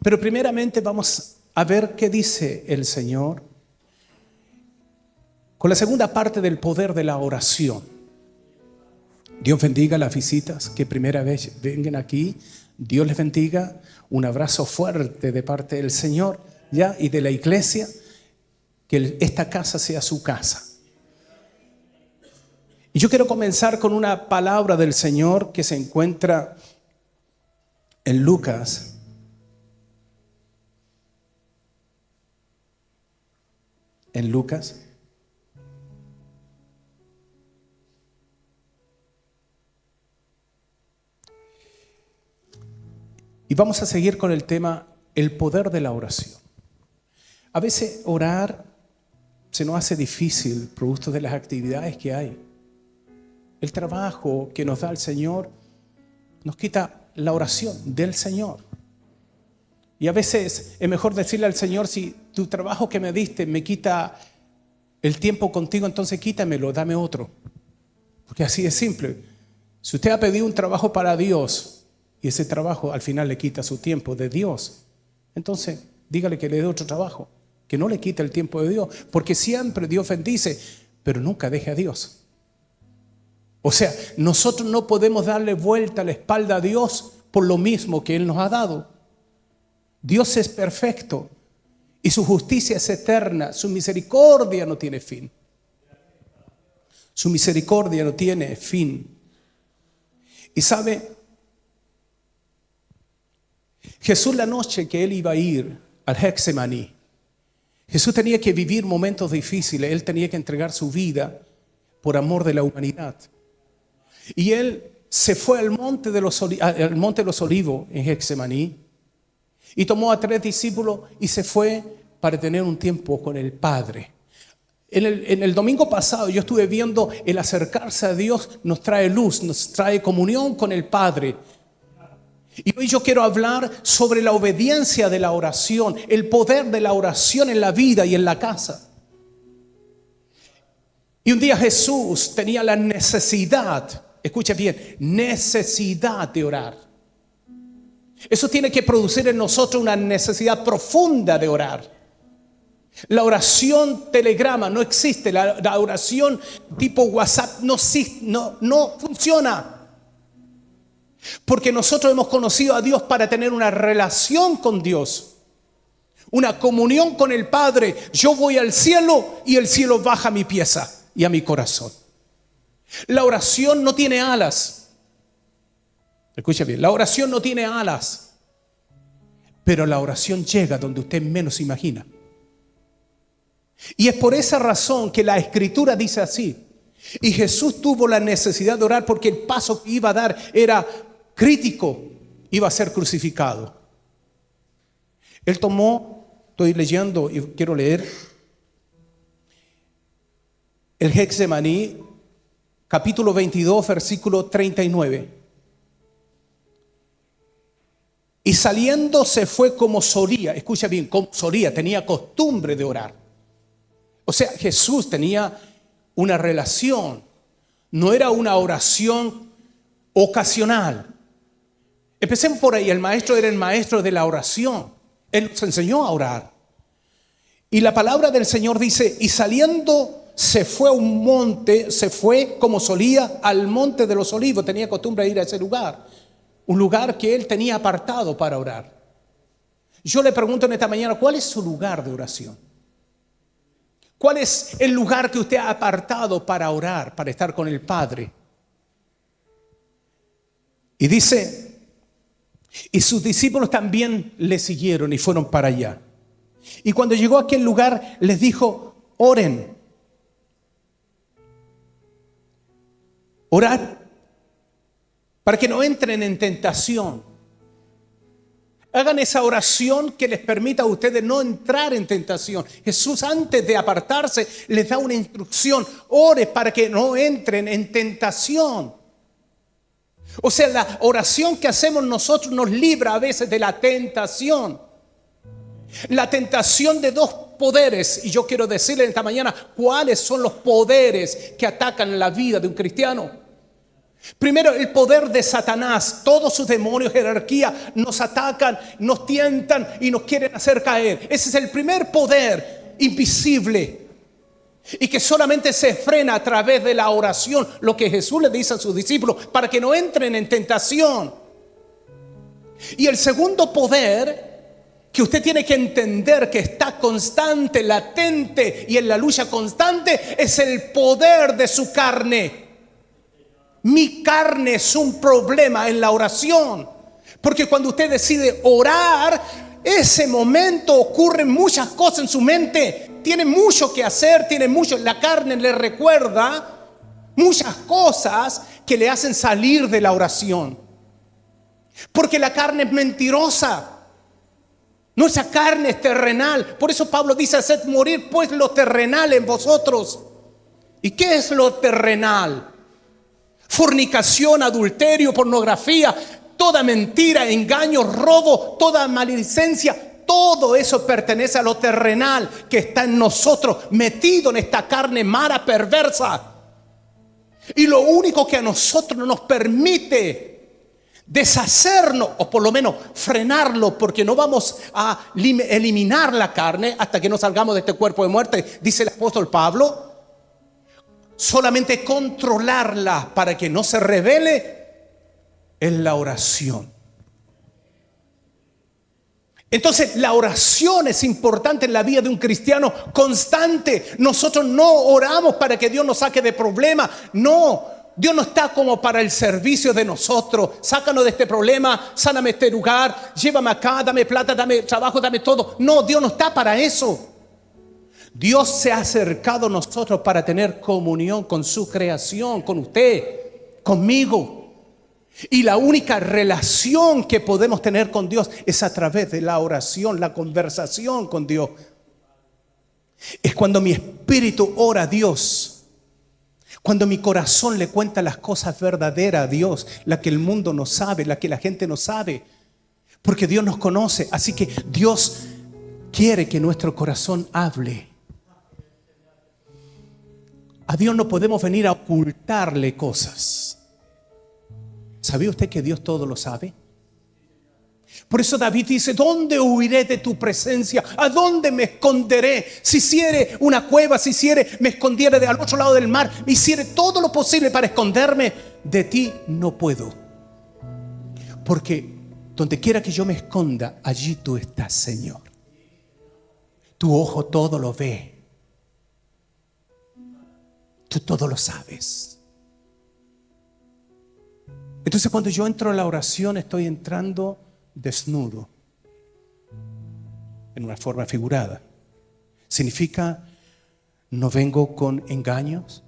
Pero primeramente vamos a ver qué dice el Señor con la segunda parte del poder de la oración. Dios bendiga las visitas que primera vez vengan aquí. Dios les bendiga. Un abrazo fuerte de parte del Señor, ¿ya? Y de la iglesia. Que esta casa sea su casa. Y yo quiero comenzar con una palabra del Señor que se encuentra en Lucas. En Lucas. Y vamos a seguir con el tema, el poder de la oración. A veces orar se nos hace difícil, producto de las actividades que hay. El trabajo que nos da el Señor nos quita la oración del Señor. Y a veces es mejor decirle al Señor, si tu trabajo que me diste me quita el tiempo contigo, entonces quítamelo, dame otro. Porque así es simple. Si usted ha pedido un trabajo para Dios y ese trabajo al final le quita su tiempo de Dios, entonces dígale que le dé otro trabajo, que no le quite el tiempo de Dios, porque siempre Dios bendice, pero nunca deje a Dios. O sea, nosotros no podemos darle vuelta a la espalda a Dios por lo mismo que Él nos ha dado. Dios es perfecto y su justicia es eterna, su misericordia no tiene fin. Su misericordia no tiene fin. Y sabe, Jesús la noche que Él iba a ir al Getsemaní, Jesús tenía que vivir momentos difíciles, Él tenía que entregar su vida por amor de la humanidad. Y Él se fue al monte de los Olivos en Getsemaní y tomó a 3 discípulos y se fue para tener un tiempo con el Padre. En el domingo pasado yo estuve viendo el acercarse a Dios nos trae luz, nos trae comunión con el Padre. Y hoy yo quiero hablar sobre la obediencia de la oración, el poder de la oración en la vida y en la casa. Y un día Jesús tenía la necesidad, escuche bien, necesidad de orar. Eso tiene que producir en nosotros una necesidad profunda de orar. La oración telegrama no existe, la oración tipo WhatsApp no funciona. Porque nosotros hemos conocido a Dios para tener una relación con Dios, una comunión con el Padre. Yo voy al cielo y el cielo baja a mi pieza y a mi corazón. La oración no tiene alas. Escucha bien, la oración no tiene alas, pero la oración llega donde usted menos imagina. Y es por esa razón que la Escritura dice así. Y Jesús tuvo la necesidad de orar porque el paso que iba a dar era crítico, iba a ser crucificado. Él tomó, estoy leyendo y quiero leer el Getsemaní, capítulo 22, versículo 39. Y saliendo se fue como solía, escucha bien, como solía, tenía costumbre de orar. O sea, Jesús tenía una relación, no era una oración ocasional. Empecemos por ahí, el maestro era el maestro de la oración, Él nos enseñó a orar. Y la palabra del Señor dice, y saliendo se fue a un monte, se fue como solía al monte de los Olivos, tenía costumbre de ir a ese lugar, un lugar que Él tenía apartado para orar. Yo le pregunto en esta mañana, ¿cuál es su lugar de oración? ¿Cuál es el lugar que usted ha apartado para orar, para estar con el Padre? Y dice, y sus discípulos también le siguieron y fueron para allá. Y cuando llegó a aquel lugar les dijo, oren. Orad para que no entren en tentación. Hagan esa oración que les permita a ustedes no entrar en tentación. Jesús, antes de apartarse, les da una instrucción. Ore para que no entren en tentación. O sea, la oración que hacemos nosotros nos libra a veces de la tentación. La tentación de 2 poderes. Y yo quiero decirle esta mañana cuáles son los poderes que atacan la vida de un cristiano. Primero, el poder de Satanás. Todos sus demonios, jerarquía, nos atacan, nos tientan y nos quieren hacer caer. Ese es el primer poder invisible y que solamente se frena a través de la oración, lo que Jesús le dice a sus discípulos, para que no entren en tentación. Y el segundo poder que usted tiene que entender que está constante, latente y en la lucha constante, es el poder de su carne. Mi carne es un problema en la oración, porque cuando usted decide orar, ese momento ocurren muchas cosas en su mente. Tiene mucho que hacer, la carne le recuerda muchas cosas que le hacen salir de la oración. Porque la carne es mentirosa. Nuestra carne es terrenal. Por eso Pablo dice: haced morir pues lo terrenal en vosotros. ¿Y qué es lo terrenal? Fornicación, adulterio, pornografía, toda mentira, engaño, robo, toda maledicencia. Todo eso pertenece a lo terrenal que está en nosotros, metido en esta carne mala, perversa. Y lo único que a nosotros nos permite deshacernos, o por lo menos frenarlo, porque no vamos a eliminar la carne hasta que no salgamos de este cuerpo de muerte, dice el apóstol Pablo. Solamente controlarla para que no se revele en la oración. Entonces la oración es importante en la vida de un cristiano constante. Nosotros no oramos para que Dios nos saque de problemas. No, Dios no está como para el servicio de nosotros. Sácanos de este problema, sáname este lugar, llévame acá, dame plata, dame trabajo, dame todo. No, Dios no está para eso. Dios se ha acercado a nosotros para tener comunión con su creación, con usted, conmigo. Y la única relación que podemos tener con Dios es a través de la oración, la conversación con Dios. Es cuando mi espíritu ora a Dios, cuando mi corazón le cuenta las cosas verdaderas a Dios, la que el mundo no sabe, la que la gente no sabe, porque Dios nos conoce. Así que Dios quiere que nuestro corazón hable. A Dios no podemos venir a ocultarle cosas. ¿Sabía usted que Dios todo lo sabe? Por eso David dice: ¿dónde huiré de tu presencia? ¿A dónde me esconderé? Si hiciere una cueva, si hiciere, me escondiere al otro lado del mar, hiciere todo lo posible para esconderme, de ti no puedo. Porque donde quiera que yo me esconda, allí tú estás, Señor. Tu ojo todo lo ve. Tú todo lo sabes. Entonces cuando yo entro a la oración, estoy entrando desnudo, en una forma figurada. Significa, no vengo con engaños,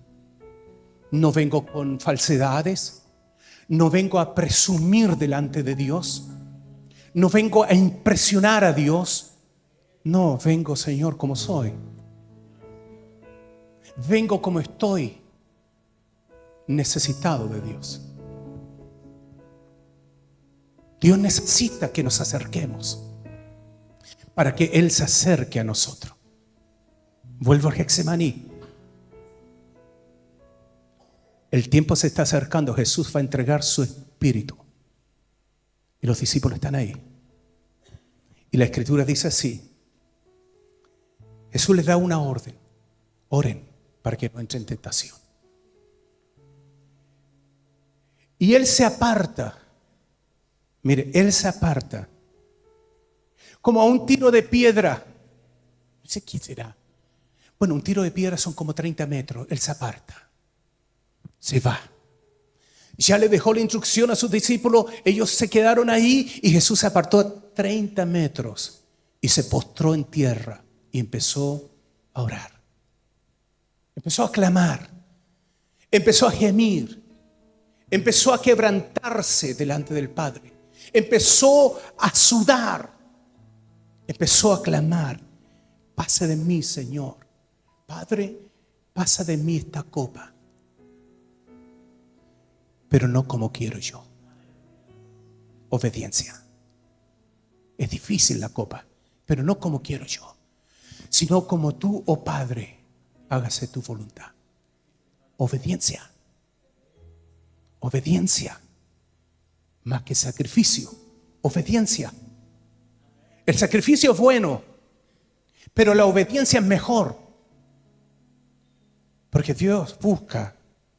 no vengo con falsedades, no vengo a presumir delante de Dios, no vengo a impresionar a Dios. No, vengo, Señor, como soy. Vengo como estoy, necesitado de Dios. Dios necesita que nos acerquemos para que Él se acerque a nosotros. Vuelvo a Getsemaní. El tiempo se está acercando. Jesús va a entregar su espíritu y los discípulos están ahí. Y la escritura dice así: Jesús les da una orden: oren para que no entre en tentación. Y Él se aparta. Mire, Él se aparta como a un tiro de piedra. No sé qué será. Bueno, un tiro de piedra son como 30 metros. Él se aparta, se va. Ya le dejó la instrucción a sus discípulos. Ellos se quedaron ahí y Jesús se apartó a 30 metros y se postró en tierra y empezó a orar. Empezó a clamar, empezó a gemir, empezó a quebrantarse delante del Padre, empezó a sudar, empezó a clamar: pase de mí, Señor. Padre, pasa de mí esta copa, pero no como quiero yo. Obediencia. Es difícil la copa, pero no como quiero yo, sino como tú, oh Padre, hágase tu voluntad. Obediencia. Obediencia. Más que sacrificio. Obediencia. El sacrificio es bueno, pero la obediencia es mejor. Porque Dios busca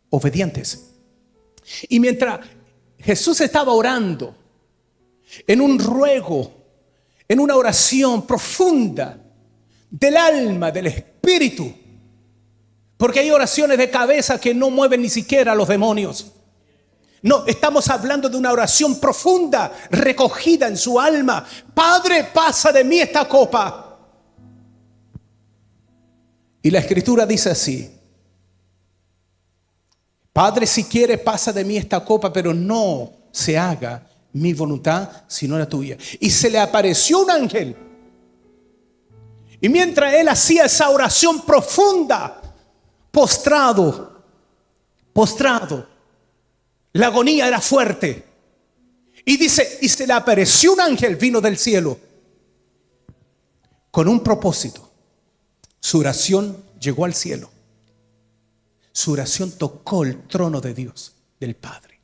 obedientes. Y mientras Jesús estaba orando, en un ruego, en una oración profunda del alma, del espíritu, porque hay oraciones de cabeza que no mueven ni siquiera a los demonios. No, estamos hablando de una oración profunda, recogida en su alma. Padre, pasa de mí esta copa. Y la Escritura dice así: Padre, si quiere, pasa de mí esta copa, pero no se haga mi voluntad, sino la tuya. Y se le apareció un ángel. Y mientras él hacía esa oración profunda, postrado, la agonía era fuerte. Y dice, y se le apareció un ángel, vino del cielo, con un propósito. Su oración llegó al cielo. Su oración tocó el trono de Dios, del Padre.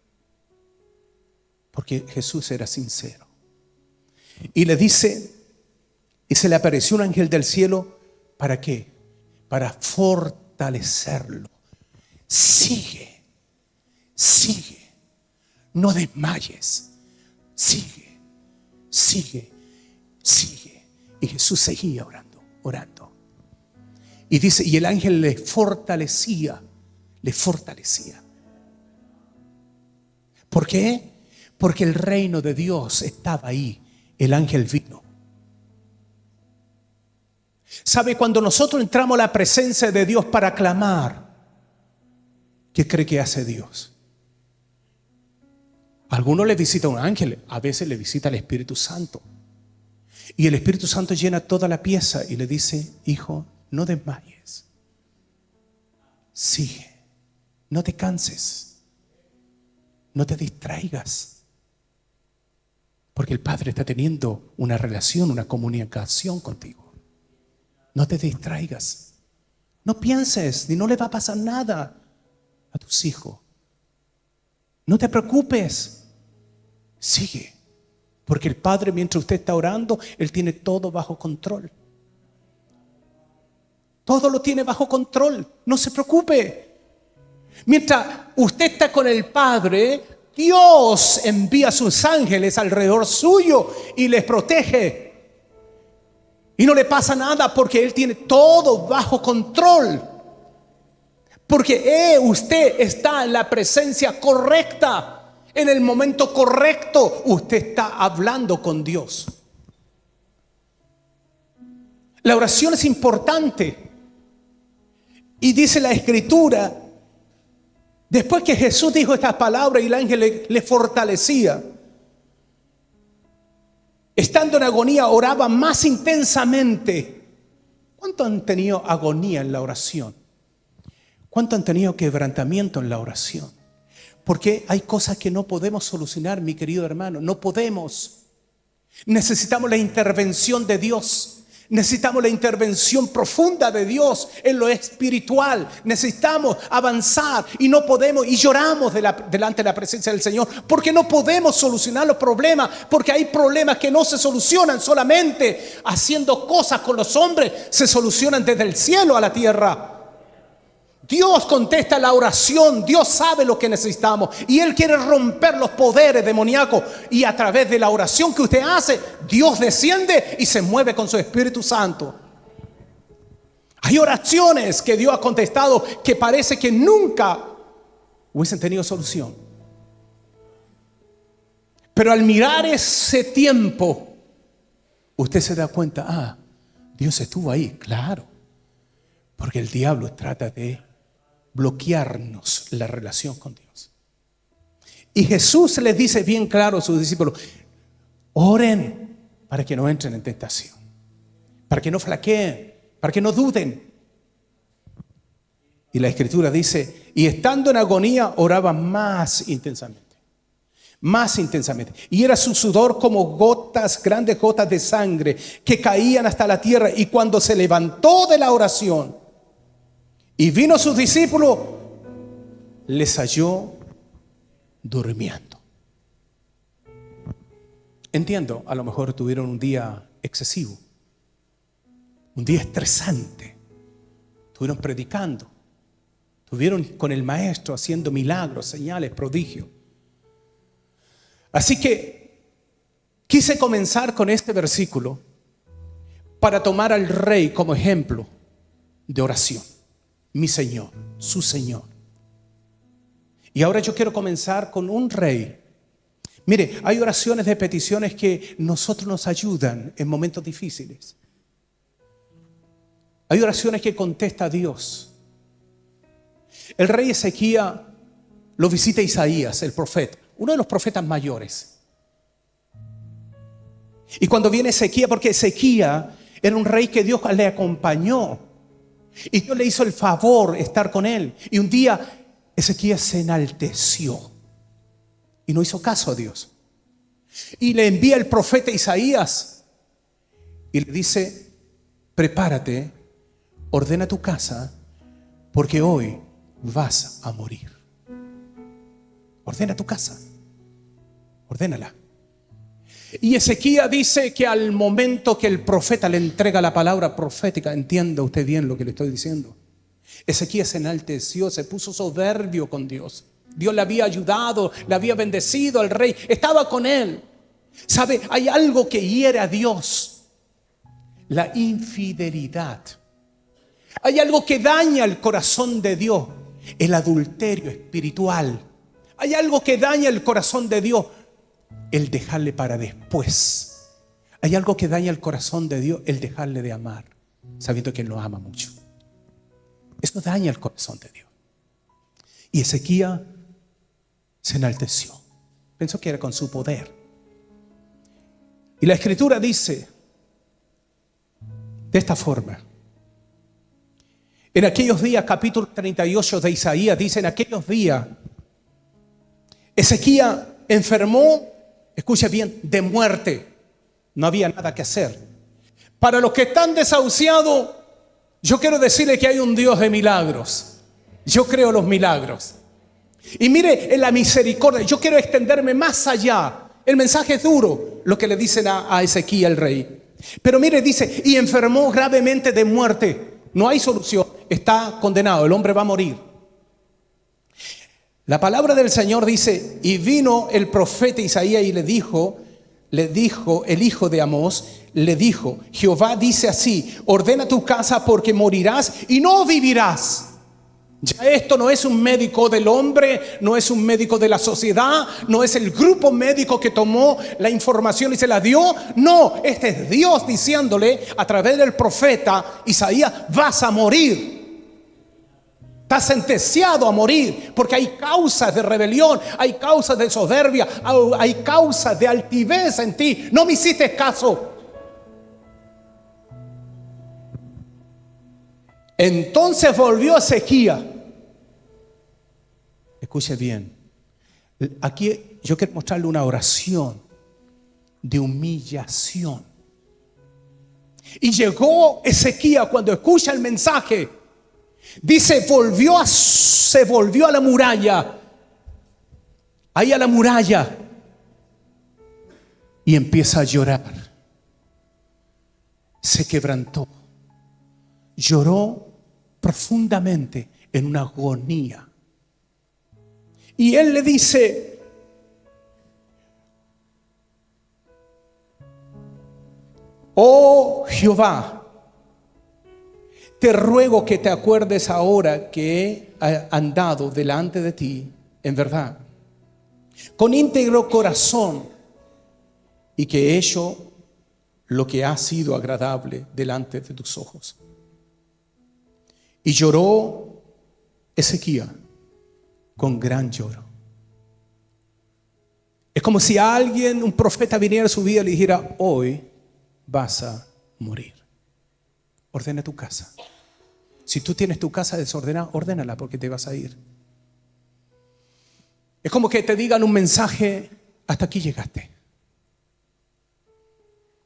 Porque Jesús era sincero. Y le dice, y se le apareció un ángel del cielo, ¿para qué? Para fortalecerlo. Sigue, no desmayes, sigue. Y Jesús seguía orando. Y dice, y el ángel le fortalecía. ¿Por qué? Porque el reino de Dios estaba ahí. El ángel vino. ¿Sabe? Cuando nosotros entramos a la presencia de Dios para clamar, ¿qué cree que hace Dios? A algunos le visita un ángel, a veces le visita el Espíritu Santo. Y el Espíritu Santo llena toda la pieza y le dice, hijo, no desmayes. Sigue. No te canses. No te distraigas. Porque el Padre está teniendo una relación, una comunicación contigo. No te distraigas. No pienses, ni no le va a pasar nada a tus hijos. No te preocupes. Sigue. Porque el Padre, mientras usted está orando, Él tiene todo bajo control. Todo lo tiene bajo control. No se preocupe. Mientras usted está con el Padre, Dios envía sus ángeles alrededor suyo y les protege. Y no le pasa nada porque Él tiene todo bajo control. Porque usted está en la presencia correcta, en el momento correcto. Usted está hablando con Dios. La oración es importante. Y dice la Escritura, después que Jesús dijo estas palabras y el ángel le fortalecía, estando en agonía, oraba más intensamente. ¿Cuánto han tenido agonía en la oración? ¿Cuánto han tenido quebrantamiento en la oración? Porque hay cosas que no podemos solucionar, mi querido hermano. No podemos. Necesitamos la intervención de Dios. Necesitamos la intervención profunda de Dios en lo espiritual. Necesitamos avanzar y no podemos, y lloramos delante de la presencia del Señor porque no podemos solucionar los problemas, porque hay problemas que no se solucionan solamente haciendo cosas con los hombres, se solucionan desde el cielo a la tierra. Dios contesta la oración, Dios sabe lo que necesitamos y Él quiere romper los poderes demoníacos, y a través de la oración que usted hace, Dios desciende y se mueve con su Espíritu Santo. Hay oraciones que Dios ha contestado que parece que nunca hubiesen tenido solución, pero al mirar ese tiempo usted se da cuenta, Dios estuvo ahí, claro, porque el diablo trata de bloquearnos la relación con Dios. Y Jesús les dice bien claro a sus discípulos: oren para que no entren en tentación, para que no flaqueen, para que no duden. Y la Escritura dice, y estando en agonía oraba más intensamente. Y era su sudor como grandes gotas de sangre que caían hasta la tierra. Y cuando se levantó de la oración y vino a sus discípulos, les halló durmiendo. Entiendo, a lo mejor tuvieron un día excesivo, un día estresante. Estuvieron predicando, estuvieron con el maestro haciendo milagros, señales, prodigios. Así que quise comenzar con este versículo para tomar al rey como ejemplo de oración. Mi Señor, su Señor. Y ahora yo quiero comenzar con un rey. Mire, hay oraciones de peticiones que nosotros nos ayudan en momentos difíciles. Hay oraciones que contesta Dios. El rey Ezequías lo visita Isaías, el profeta, uno de los profetas mayores. Y cuando viene Ezequías, porque Ezequías era un rey que Dios le acompañó y Dios le hizo el favor de estar con él. Y un día Ezequías se enalteció y no hizo caso a Dios. Y le envía el profeta Isaías y le dice: prepárate, ordena tu casa, porque hoy vas a morir. Ordena tu casa, ordénala. Y Ezequías dice que al momento que el profeta le entrega la palabra profética, entienda usted bien lo que le estoy diciendo, Ezequías se enalteció, se puso soberbio con Dios. Dios le había ayudado, le había bendecido al rey, estaba con él. ¿Sabe? Hay algo que hiere a Dios: la infidelidad. Hay algo que daña el corazón de Dios: el adulterio espiritual. Hay algo que daña el corazón de Dios: el dejarle para después. Hay algo que daña el corazón de Dios: el dejarle de amar, sabiendo que Él lo ama mucho. Eso daña el corazón de Dios. Y Ezequías se enalteció, pensó que era con su poder. Y la Escritura dice de esta forma: en aquellos días, capítulo 38 de Isaías, dice: en aquellos días Ezequías enfermó, escuche bien, de muerte. No había nada que hacer. Para los que están desahuciados, yo quiero decirle que hay un Dios de milagros. Yo creo en los milagros. Y mire, en la misericordia, yo quiero extenderme más allá. El mensaje es duro, lo que le dicen a Ezequías el rey. Pero mire, dice: y enfermó gravemente de muerte. No hay solución, está condenado, el hombre va a morir. La palabra del Señor dice: y vino el profeta Isaías y le dijo el hijo de Amós, le dijo: Jehová dice así: ordena tu casa, porque morirás y no vivirás. Ya esto no es un médico del hombre, no es un médico de la sociedad, no es el grupo médico que tomó la información y se la dio. No, este es Dios diciéndole a través del profeta Isaías: vas a morir. Estás sentenciado a morir, porque hay causas de rebelión, hay causas de soberbia, hay causas de altivez en ti. No me hiciste caso. Entonces volvió Ezequías. Escuche bien. Aquí yo quiero mostrarle una oración de humillación. Y llegó Ezequías cuando escucha el mensaje. Dice: se volvió a la muralla. Ahí a la muralla. Y empieza a llorar. Se quebrantó. Lloró profundamente en una agonía. Y él le dice: oh Jehová, te ruego que te acuerdes ahora que he andado delante de ti en verdad, con íntegro corazón, y que he hecho lo que ha sido agradable delante de tus ojos. Y lloró Ezequías con gran lloro. Es como si alguien, un profeta, viniera a su vida y le dijera: hoy vas a morir. Ordena tu casa. Si tú tienes tu casa desordenada, ordénala, porque te vas a ir. Es como que te digan un mensaje: hasta aquí llegaste,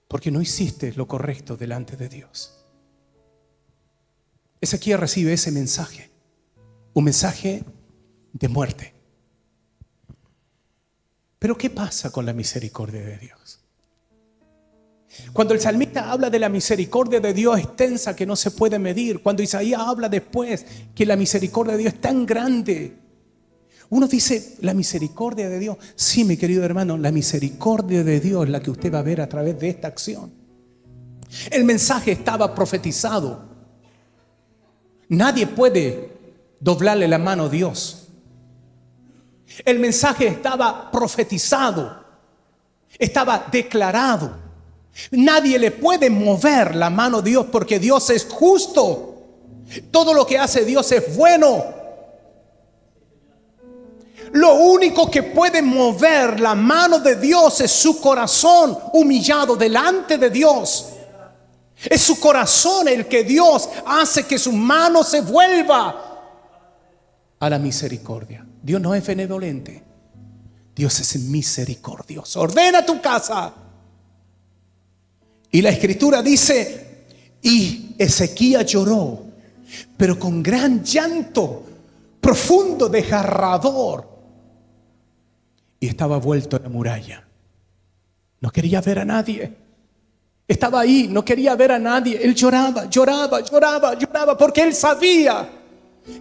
porque no hiciste lo correcto delante de Dios. Ezequías recibe ese mensaje, un mensaje de muerte. Pero ¿qué pasa con la misericordia de Dios? Cuando el salmista habla de la misericordia de Dios extensa que no se puede medir, cuando Isaías habla después que la misericordia de Dios es tan grande, uno dice, la misericordia de Dios. Sí, mi querido hermano, la misericordia de Dios es la que usted va a ver a través de esta acción. El mensaje estaba profetizado. Nadie puede doblarle la mano a Dios. El mensaje estaba profetizado, estaba declarado. Nadie le puede mover la mano a Dios porque Dios es justo. Todo lo que hace Dios es bueno. Lo único que puede mover la mano de Dios es su corazón humillado delante de Dios. Es su corazón el que Dios hace que su mano se vuelva a la misericordia. Dios no es benevolente. Dios es misericordioso. Ordena tu casa. Y la escritura dice, y Ezequías lloró, pero con gran llanto, profundo, desgarrador. Y estaba vuelto a la muralla. No quería ver a nadie. Estaba ahí, no quería ver a nadie. Él lloraba, porque él sabía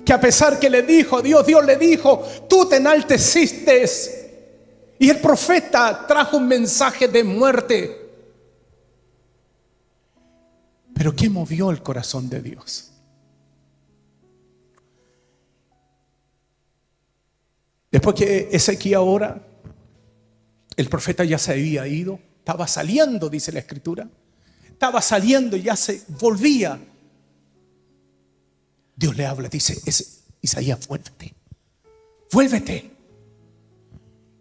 que a pesar que le dijo a Dios, Dios le dijo, tú te enalteciste. Y el profeta trajo un mensaje de muerte. Pero ¿qué movió el corazón de Dios? Después que Ezequías ora, el profeta ya se había ido, estaba saliendo, dice la escritura. Estaba saliendo y ya se volvía. Dios le habla, dice, Isaías, vuélvete.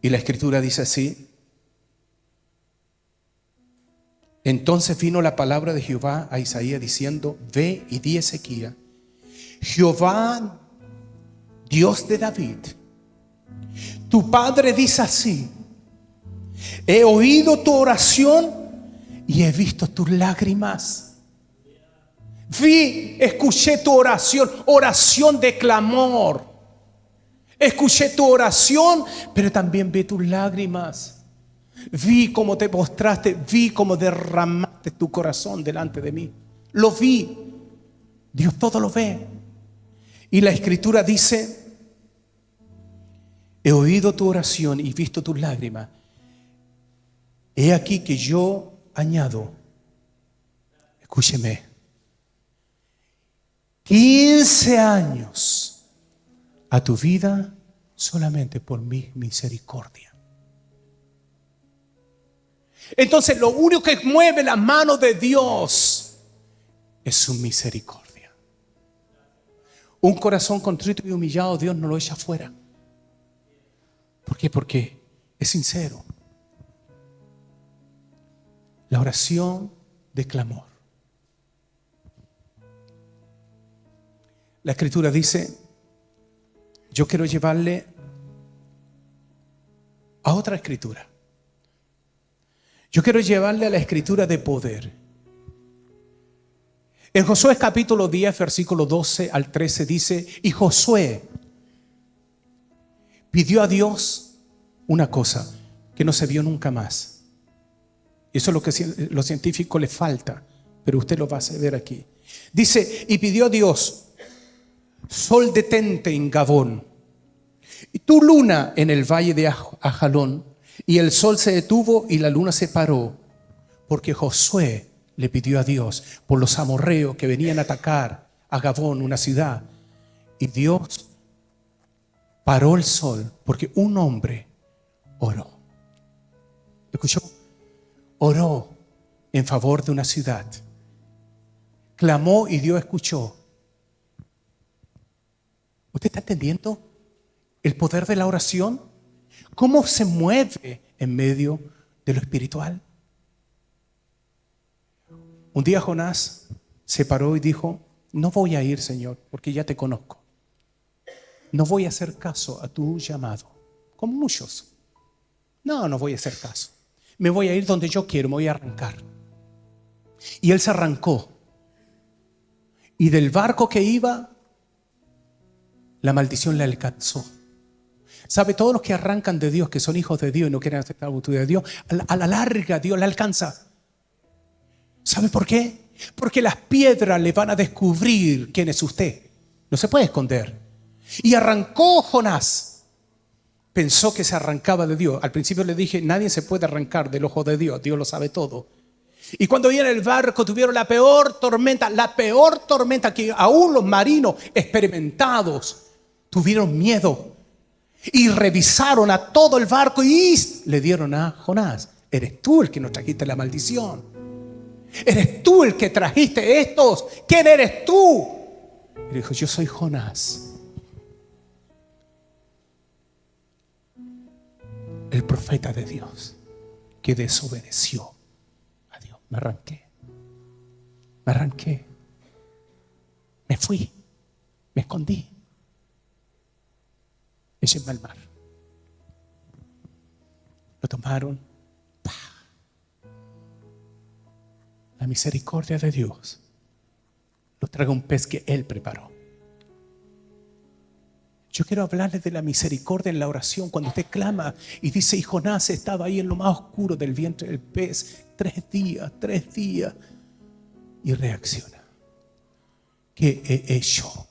Y la escritura dice así. Entonces vino la palabra de Jehová a Isaías diciendo, ve y di a Ezequías, Jehová, Dios de David, tu padre dice así, he oído tu oración y he visto tus lágrimas. Escuché tu oración de clamor. Escuché tu oración, pero también vi tus lágrimas. Vi cómo te postraste, vi cómo derramaste tu corazón delante de mí. Lo vi. Dios todo lo ve. Y la escritura dice, he oído tu oración y visto tus lágrimas. He aquí que yo añado, escúcheme, 15 años a tu vida solamente por mi misericordia. Entonces lo único que mueve la mano de Dios es su misericordia. Un corazón contrito y humillado Dios no lo echa fuera. ¿Por qué? Porque es sincero. La oración de clamor. La escritura dice, yo quiero llevarle a otra escritura. Yo quiero llevarle a la escritura de poder. En Josué capítulo 10, versículo 12 al 13 dice, y Josué pidió a Dios una cosa que no se vio nunca más. Eso es lo que los científicos les falta, pero usted lo va a ver aquí. Dice, y pidió a Dios, sol detente en Gabón, y tu luna en el valle de Ajalón, y el sol se detuvo y la luna se paró, porque Josué le pidió a Dios por los amorreos que venían a atacar a Gabón, una ciudad, y Dios paró el sol porque un hombre oró. ¿Escuchó? Oró en favor de una ciudad. Clamó y Dios escuchó. ¿Usted está entendiendo el poder de la oración? ¿Cómo se mueve en medio de lo espiritual? Un día Jonás se paró y dijo, no voy a ir, Señor, porque ya te conozco. No voy a hacer caso a tu llamado, como muchos. No voy a hacer caso. Me voy a ir donde yo quiero, me voy a arrancar. Y él se arrancó. Y del barco que iba, la maldición le alcanzó. ¿Sabe? Todos los que arrancan de Dios, que son hijos de Dios y no quieren aceptar la voluntad de Dios, a la larga Dios le alcanza. ¿Sabe por qué? Porque las piedras le van a descubrir quién es usted. No se puede esconder. Y arrancó Jonás. Pensó que se arrancaba de Dios. Al principio le dije, nadie se puede arrancar del ojo de Dios. Dios lo sabe todo. Y cuando iban en el barco tuvieron la peor tormenta que aún los marinos experimentados tuvieron miedo. Y revisaron a todo el barco y le dieron a Jonás: eres tú el que nos trajiste la maldición. Eres tú el que trajiste estos. ¿Quién eres tú? Y dijo: yo soy Jonás, el profeta de Dios, que desobedeció a Dios. Me arranqué, me fui, me escondí. Échenme al mar. Lo tomaron. ¡Pah! La misericordia de Dios los traga un pez que Él preparó. Yo quiero hablarles de la misericordia en la oración. Cuando usted clama y dice: y Jonás estaba ahí en lo más oscuro del vientre del pez 3 días, y reacciona: ¿qué he hecho?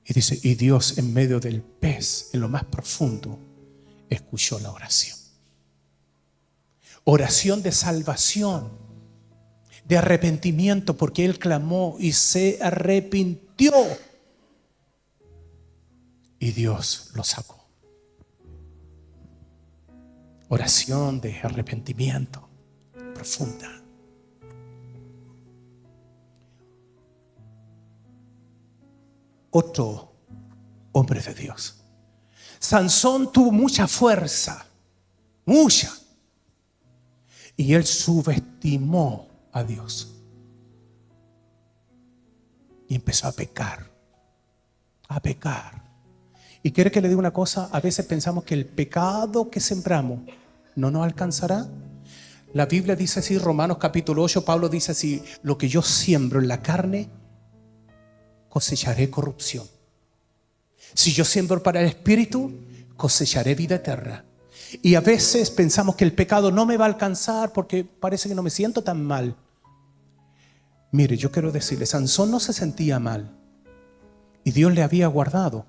Y dice: y Dios en medio del pez, en lo más profundo, escuchó la oración. Oración de salvación, de arrepentimiento, porque él clamó y se arrepintió. Y Dios lo sacó. Oración de arrepentimiento profunda. Otro hombre de Dios. Sansón tuvo mucha fuerza, mucha. Y él subestimó a Dios. Y empezó a pecar. Y quiere que le diga una cosa: a veces pensamos que el pecado que sembramos no nos alcanzará. La Biblia dice así, Romanos capítulo 8, Pablo dice así: lo que yo siembro en la carne, cosecharé corrupción. Si yo siembro para el Espíritu, cosecharé vida eterna. Y a veces pensamos que el pecado no me va a alcanzar porque parece que no me siento tan mal. Mire, yo quiero decirle, Sansón no se sentía mal y Dios le había guardado.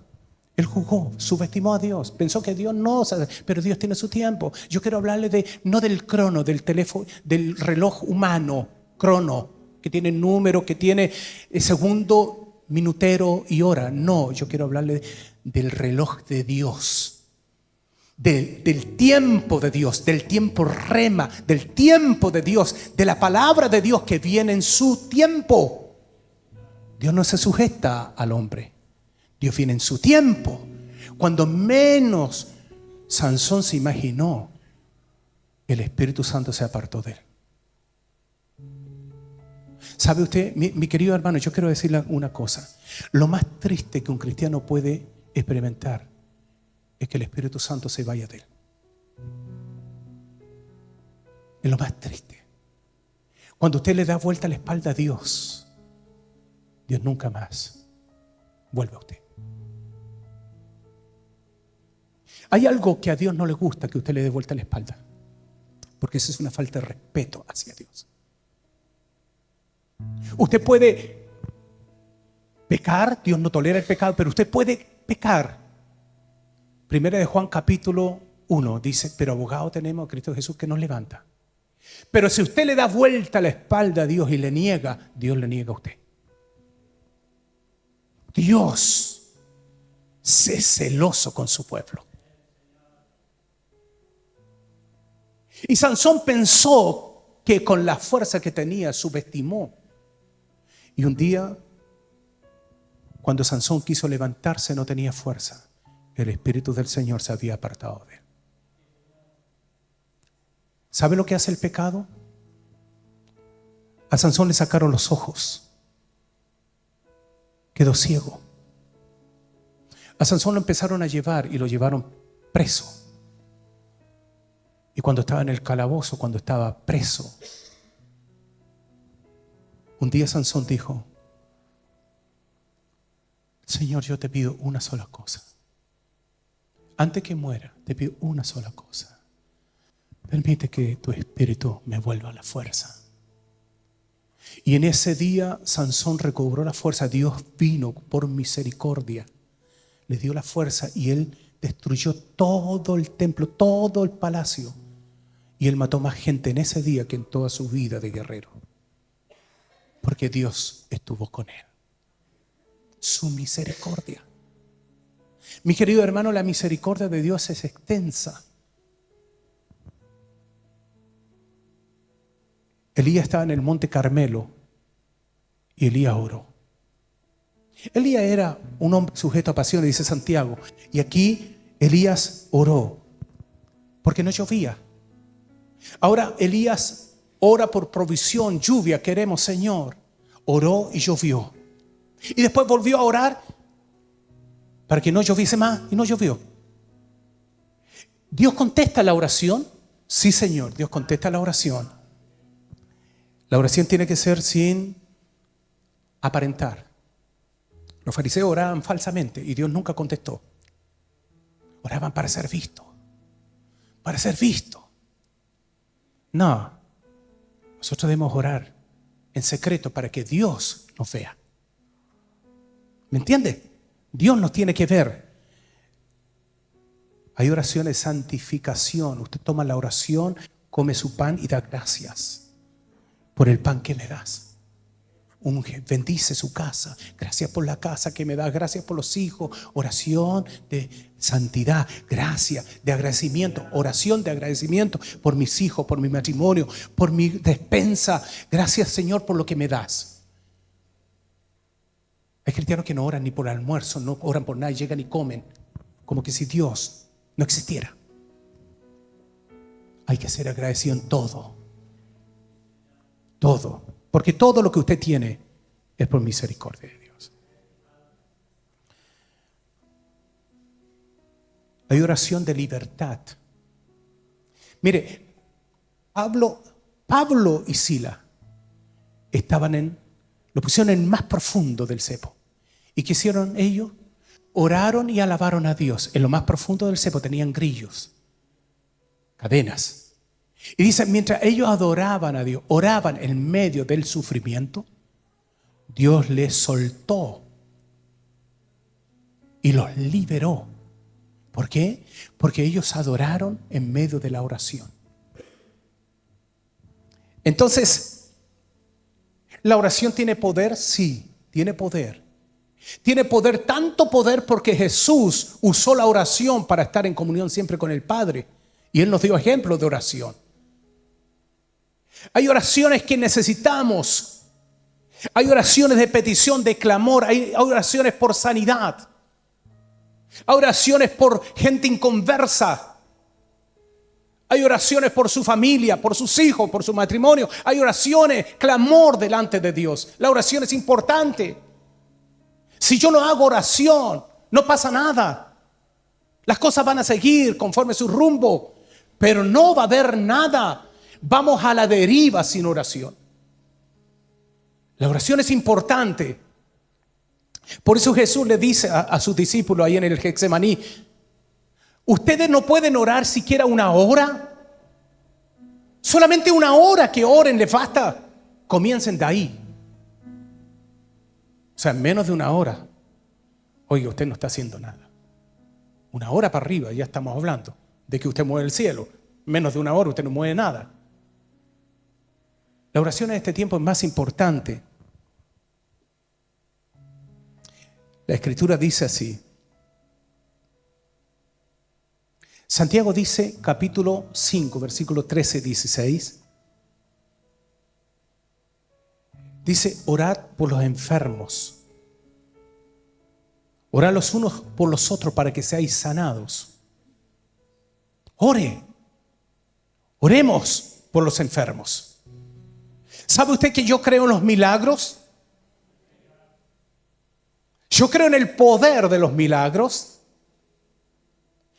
Él jugó, subestimó a Dios, pensó que Dios no, pero Dios tiene su tiempo. Yo quiero hablarle no del crono, del teléfono, del reloj humano, crono, que tiene número, que tiene segundo, minutero y hora. No, yo quiero hablarle del reloj de Dios. Del tiempo de Dios, del tiempo rema, del tiempo de Dios, de la palabra de Dios que viene en su tiempo. Dios no se sujeta al hombre. Dios viene en su tiempo. Cuando menos Sansón se imaginó, el Espíritu Santo se apartó de él. ¿Sabe usted, mi querido hermano? Yo quiero decirle una cosa. Lo más triste que un cristiano puede experimentar es que el Espíritu Santo se vaya de él. Es lo más triste. Cuando usted le da vuelta la espalda a Dios, Dios nunca más vuelve a usted. Hay algo que a Dios no le gusta, que usted le dé vuelta la espalda, porque eso es una falta de respeto hacia Dios. Usted puede pecar, Dios no tolera el pecado, pero usted puede pecar. Primera de Juan capítulo 1 dice: pero abogado tenemos a Cristo Jesús que nos levanta. Pero si usted le da vuelta la espalda a Dios y le niega, Dios le niega a usted. Dios es celoso con su pueblo. Y Sansón pensó que con la fuerza que tenía subestimó. Y un día, cuando Sansón quiso levantarse, no tenía fuerza. El Espíritu del Señor se había apartado de él. ¿Sabe lo que hace el pecado? A Sansón le sacaron los ojos. Quedó ciego. A Sansón lo empezaron a llevar y lo llevaron preso. Y cuando estaba en el calabozo, cuando estaba preso, un día Sansón dijo: Señor, yo te pido una sola cosa. Antes que muera, te pido una sola cosa. Permite que tu espíritu me vuelva a la fuerza. Y en ese día Sansón recobró la fuerza. Dios vino por misericordia, le dio la fuerza y él destruyó todo el templo, todo el palacio. Y él mató más gente en ese día que en toda su vida de guerrero. Porque Dios estuvo con él. Su misericordia. Mi querido hermano, la misericordia de Dios es extensa. Elías estaba en el monte Carmelo y Elías oró. Elías era un hombre sujeto a pasiones, dice Santiago. Y aquí Elías oró porque no llovía. Ahora Elías ora por provisión, lluvia, queremos, Señor. Oró y llovió. Y después volvió a orar para que no lloviese más y no llovió. ¿Dios contesta la oración? Sí, Señor, Dios contesta la oración. La oración tiene que ser sin aparentar. Los fariseos oraban falsamente y Dios nunca contestó. Oraban para ser visto. Para ser visto. No. Nosotros debemos orar en secreto para que Dios nos vea. ¿Me entiende? Dios nos tiene que ver. Hay oraciones de santificación. Usted toma la oración, come su pan y da gracias por el pan que me das. Unge, bendice su casa. Gracias por la casa que me das. Gracias por los hijos. Oración de santidad. Gracias de agradecimiento. Oración de agradecimiento por mis hijos, por mi matrimonio, por mi despensa. Gracias, Señor, por lo que me das. Hay cristianos que no oran ni por almuerzo, no oran por nada, llegan y comen como que si Dios no existiera. Hay que ser agradecido en todo. Todo. Porque todo lo que usted tiene es por misericordia de Dios. Hay oración de libertad. Mire, Pablo y Sila lo pusieron en el más profundo del cepo. ¿Y qué hicieron ellos? Oraron y alabaron a Dios. En lo más profundo del cepo tenían grillos, cadenas. Y dice, mientras ellos adoraban a Dios, oraban en medio del sufrimiento, Dios les soltó y los liberó. ¿Por qué? Porque ellos adoraron en medio de la oración. Entonces, ¿la oración tiene poder? Sí, tiene poder. Tiene poder, tanto poder porque Jesús usó la oración para estar en comunión siempre con el Padre. Y Él nos dio ejemplos de oración. Hay oraciones que necesitamos. Hay oraciones de petición, de clamor. Hay oraciones por sanidad. Hay oraciones por gente inconversa. Hay oraciones por su familia, por sus hijos, por su matrimonio. Hay oraciones, clamor delante de Dios. La oración es importante. Si yo no hago oración, no pasa nada. Las cosas van a seguir conforme su rumbo, pero no va a haber nada. Vamos a la deriva sin oración. La oración es importante. Por eso Jesús le dice a sus discípulos ahí en el Getsemaní: ustedes no pueden orar siquiera una hora. Solamente una hora que oren les basta. Comiencen de ahí. O sea, en menos de una hora. Oiga, usted no está haciendo nada. Una hora para arriba ya estamos hablando de que usted mueve el cielo. Menos de una hora usted no mueve nada. La oración en este tiempo es más importante. La Escritura dice así. Santiago dice, capítulo 5, versículo 13, 16. Dice, orad por los enfermos. Orad los unos por los otros para que seáis sanados. Oremos por los enfermos. ¿Sabe usted que yo creo en los milagros? Yo creo en el poder de los milagros.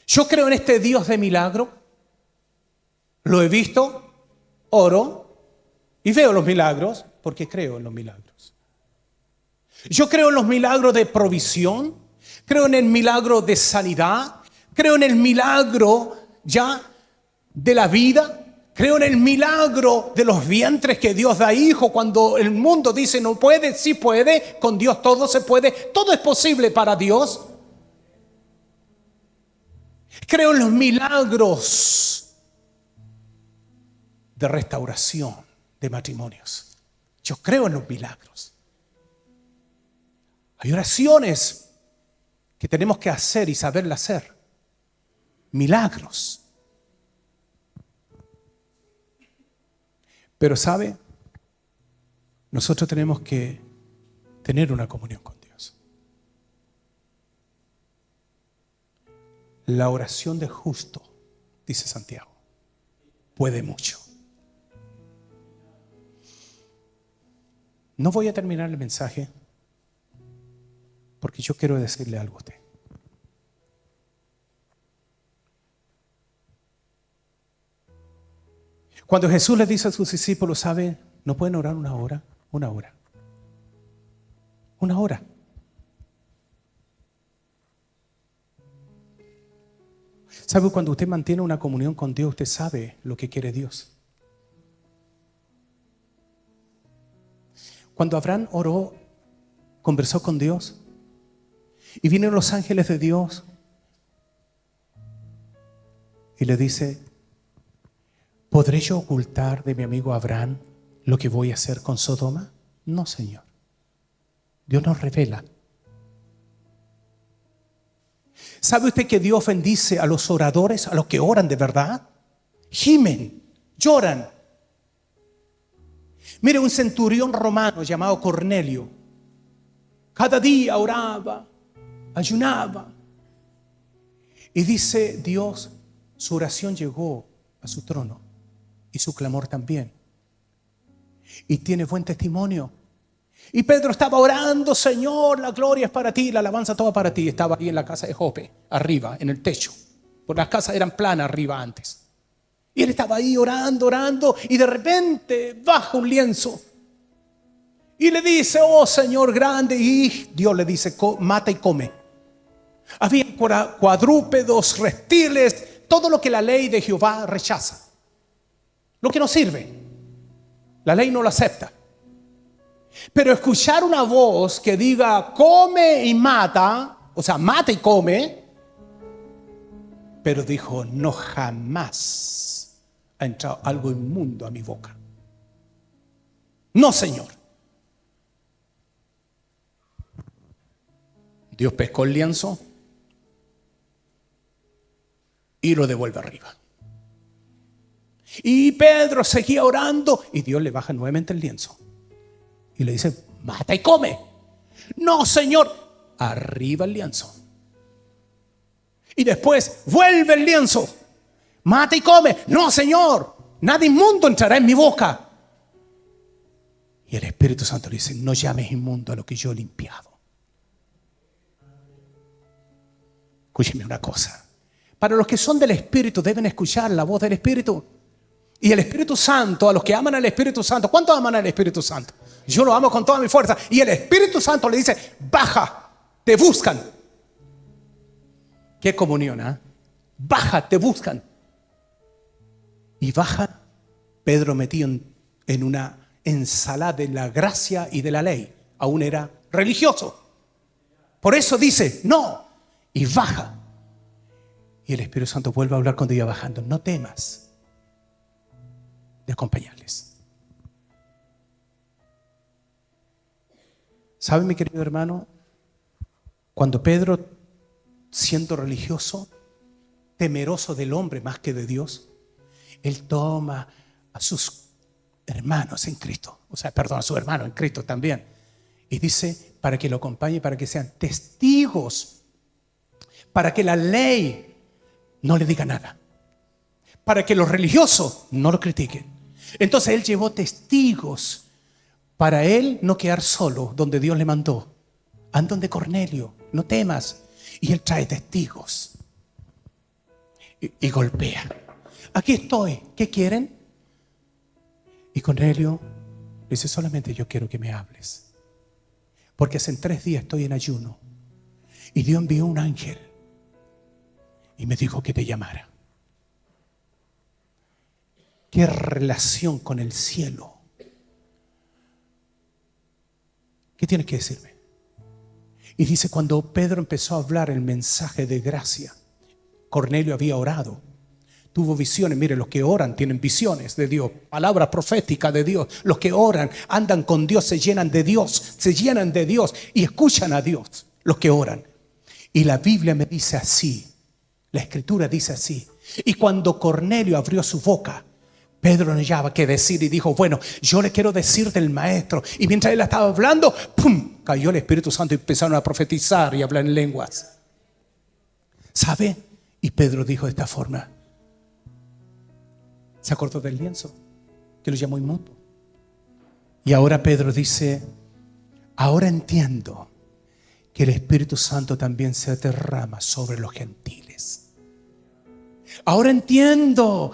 Yo creo en este Dios de milagro. Lo he visto, oro y veo los milagros porque creo en los milagros. Yo creo en los milagros de provisión, creo en el milagro de sanidad, creo en el milagro ya de la vida, creo en el milagro de los vientres que Dios da hijos. Cuando el mundo dice no puede, sí puede, con Dios todo se puede, todo es posible para Dios. Creo en los milagros de restauración de matrimonios. Yo creo en los milagros. Hay oraciones que tenemos que hacer y saberla hacer. Milagros. Pero ¿sabe? Nosotros tenemos que tener una comunión con Dios. La oración del justo, dice Santiago, puede mucho. No voy a terminar el mensaje porque yo quiero decirle algo a usted. Cuando Jesús le dice a sus discípulos, ¿sabe? No pueden orar una hora. Una hora. ¿Sabe? Cuando usted mantiene una comunión con Dios, usted sabe lo que quiere Dios. Cuando Abraham oró, conversó con Dios, y vienen los ángeles de Dios y le dice, ¿podré yo ocultar de mi amigo Abraham lo que voy a hacer con Sodoma? No, Señor. Dios nos revela. ¿Sabe usted que Dios bendice a los oradores, a los que oran de verdad? Gimen, lloran. Mire, un centurión romano llamado Cornelio, cada día oraba, ayunaba. Y dice Dios, su oración llegó a su trono y su clamor también. Y tiene buen testimonio. Y Pedro estaba orando, Señor, la gloria es para ti, la alabanza toda para ti. Estaba ahí en la casa de Jope, arriba, en el techo. Porque las casas eran planas arriba antes. Y él estaba ahí orando, y de repente baja un lienzo. Y le dice, oh Señor grande, y Dios le dice, mata y come. Había cuadrúpedos, reptiles, todo lo que la ley de Jehová rechaza. Lo que no sirve. La ley no lo acepta. Pero escuchar una voz que diga, come y mata, o sea, mata y come, pero dijo, no, jamás ha entrado algo inmundo a mi boca. No, Señor. Dios pescó el lienzo y lo devuelve arriba. Y Pedro seguía orando y Dios le baja nuevamente el lienzo y le dice, mata y come. No, Señor. Arriba el lienzo. Y después vuelve el lienzo. Mata y come. No, Señor. Nada inmundo entrará en mi boca. Y el Espíritu Santo le dice, no llames inmundo a lo que yo he limpiado. Escúcheme una cosa. Para los que son del Espíritu deben escuchar la voz del Espíritu. Y el Espíritu Santo, a los que aman al Espíritu Santo, ¿cuántos aman al Espíritu Santo? Yo lo amo con toda mi fuerza. Y el Espíritu Santo le dice, baja, te buscan. ¿Qué comunión, eh? Baja, te buscan. Y baja Pedro metido en una ensalada de la gracia y de la ley. Aún era religioso. Por eso dice, no. Y baja. Y el Espíritu Santo vuelve a hablar cuando iba bajando. No temas de acompañarles. ¿Sabe, mi querido hermano? Cuando Pedro, siendo religioso, temeroso del hombre más que de Dios, él toma a sus hermanos en Cristo, a su hermano en Cristo también, y dice para que lo acompañe, para que sean testigos, para que la ley no le diga nada, para que los religiosos no lo critiquen. Entonces él llevó testigos para él no quedar solo donde Dios le mandó. Anda donde Cornelio, no temas. Y él trae testigos y golpea. Aquí estoy, ¿qué quieren? Y Cornelio dice, solamente yo quiero que me hables. porque hace 3 días estoy en ayuno y Dios envió un ángel y me dijo que te llamara. ¿Qué relación con el cielo? ¿Qué tienes que decirme? Y dice, cuando Pedro empezó a hablar el mensaje de gracia, Cornelio había orado, tuvo visiones. Mire, los que oran tienen visiones de Dios, palabra profética de Dios. Los que oran, andan con Dios, se llenan de Dios y escuchan a Dios, los que oran. Y la Biblia me dice así, la Escritura dice así. Y cuando Cornelio abrió su boca, Pedro no hallaba qué decir y dijo, bueno, yo le quiero decir del maestro. Y mientras él estaba hablando, ¡pum!, cayó el Espíritu Santo y empezaron a profetizar y hablar en lenguas. ¿Sabe? Y Pedro dijo de esta forma. ¿Se acordó del lienzo? Que lo llamó inmundo. Y ahora Pedro dice, ahora entiendo que el Espíritu Santo también se derrama sobre los gentiles. Ahora entiendo,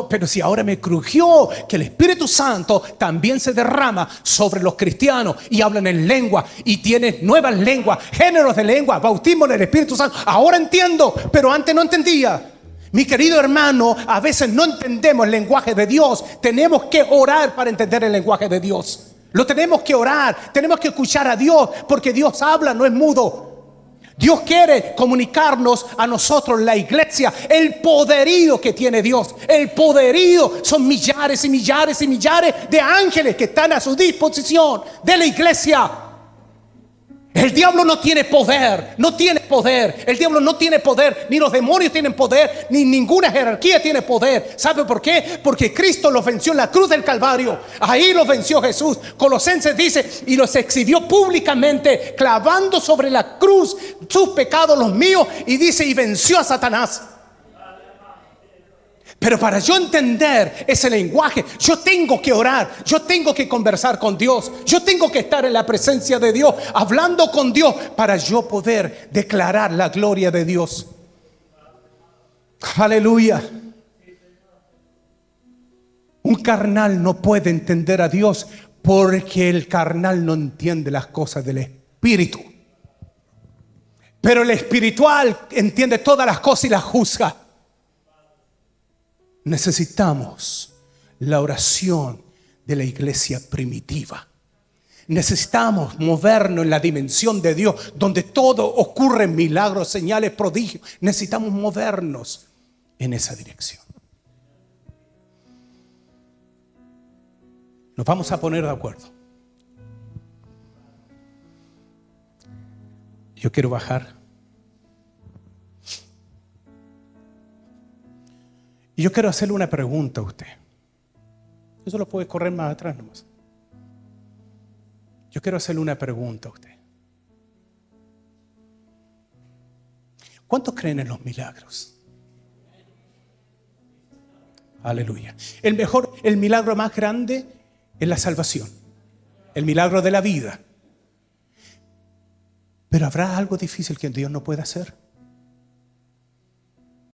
pero si ahora me crujió que el Espíritu Santo también se derrama sobre los cristianos y hablan en lengua y tienen nuevas lenguas, géneros de lengua, bautismo en el Espíritu Santo. Ahora entiendo, pero antes no entendía. Mi querido hermano, a veces no entendemos el lenguaje de Dios. Tenemos que orar para entender el lenguaje de Dios. Lo tenemos que orar, tenemos que escuchar a Dios, porque Dios habla, no es mudo. Dios quiere comunicarnos a nosotros, la iglesia, el poderío que tiene Dios. El poderío son millares y millares y millares de ángeles que están a su disposición de la iglesia. El diablo no tiene poder, no tiene poder. El diablo no tiene poder, ni los demonios tienen poder, ni ninguna jerarquía tiene poder. ¿Sabe por qué? Porque Cristo los venció en la cruz del Calvario. Ahí los venció Jesús. Colosenses dice, y los exhibió públicamente, clavando sobre la cruz sus pecados, los míos, y dice, y venció a Satanás. Pero para yo entender ese lenguaje, yo tengo que orar, yo tengo que conversar con Dios, yo tengo que estar en la presencia de Dios, hablando con Dios, para yo poder declarar la gloria de Dios. Aleluya. Un carnal no puede entender a Dios porque el carnal no entiende las cosas del Espíritu. Pero el espiritual entiende todas las cosas y las juzga. Necesitamos la oración de la iglesia primitiva. Necesitamos movernos en la dimensión de Dios, donde todo ocurre en milagros, señales, prodigios. Necesitamos movernos en esa dirección. Nos vamos a poner de acuerdo. Yo quiero bajar. Y yo quiero hacerle una pregunta a usted. Eso lo puede correr más atrás nomás. Yo quiero hacerle una pregunta a usted. ¿Cuántos creen en los milagros? Aleluya. El milagro más grande es la salvación. El milagro de la vida. Pero ¿habrá algo difícil que Dios no pueda hacer?